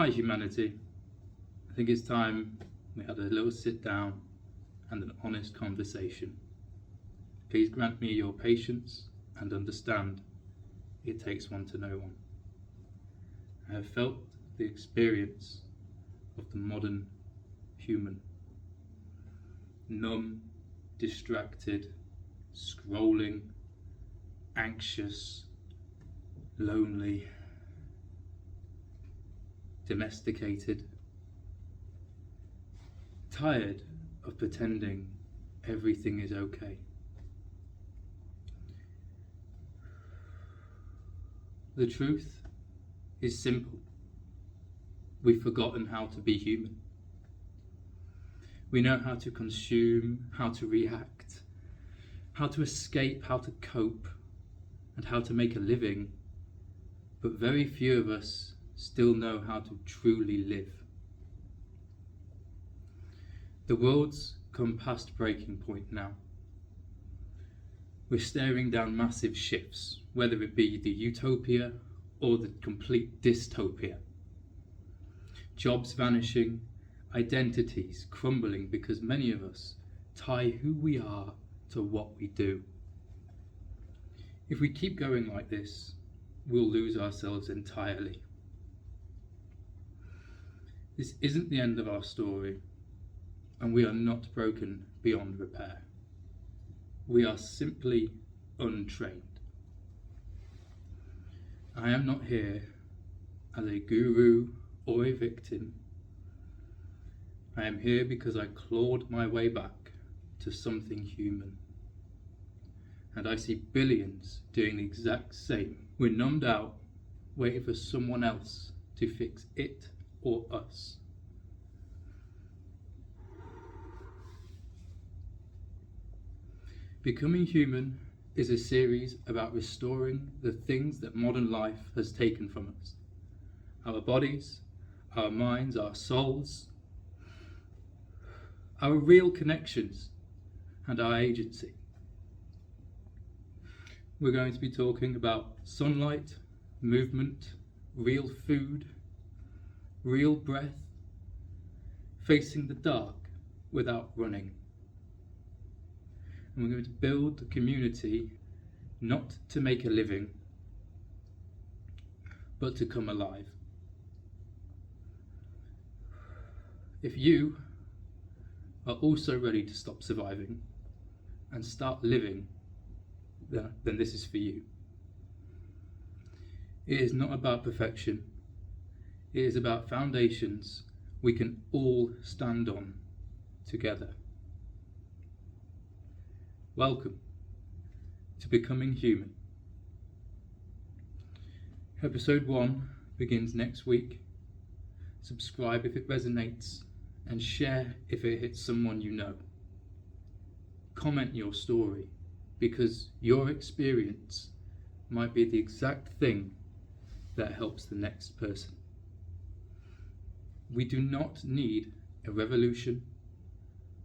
Hi humanity, I think it's time we had a little sit down and an honest conversation. Please grant me your patience and understand it takes one to know one. I have felt the experience of the modern human. Numb, distracted, scrolling, anxious, lonely, domesticated, tired of pretending everything is okay. The truth is simple. We've forgotten how to be human. We know how to consume, how to react, how to escape, how to cope, and how to make a living, but very few of us still know how to truly live. The world's come past breaking point now. We're staring down massive shifts, whether it be the utopia or the complete dystopia. Jobs vanishing, identities crumbling because many of us tie who we are to what we do. If we keep going like this, we'll lose ourselves entirely. This isn't the end of our story, and we are not broken beyond repair. We are simply untrained. I am not here as a guru or a victim. I am here because I clawed my way back to something human. And I see billions doing the exact same. We're numbed out, waiting for someone else to fix it or us. Becoming Human is a series about restoring the things that modern life has taken from us. Our bodies, our minds, our souls, our real connections, and our agency. We're going to be talking about sunlight, movement, real food, real breath, facing the dark without running. And we're going to build a community not to make a living, but to come alive. If you are also ready to stop surviving and start living, then this is for you. It is not about perfection. It is about foundations we can all stand on together. Welcome to Becoming Human. Episode 1 begins next week. Subscribe if it resonates and share if it hits someone you know. Comment your story, because your experience might be the exact thing that helps the next person. We do not need a revolution.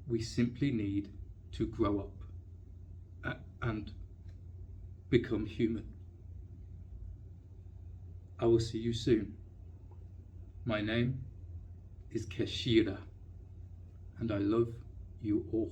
We simply need to grow up and become human. I will see you soon. My name is Keshira, and I love you all.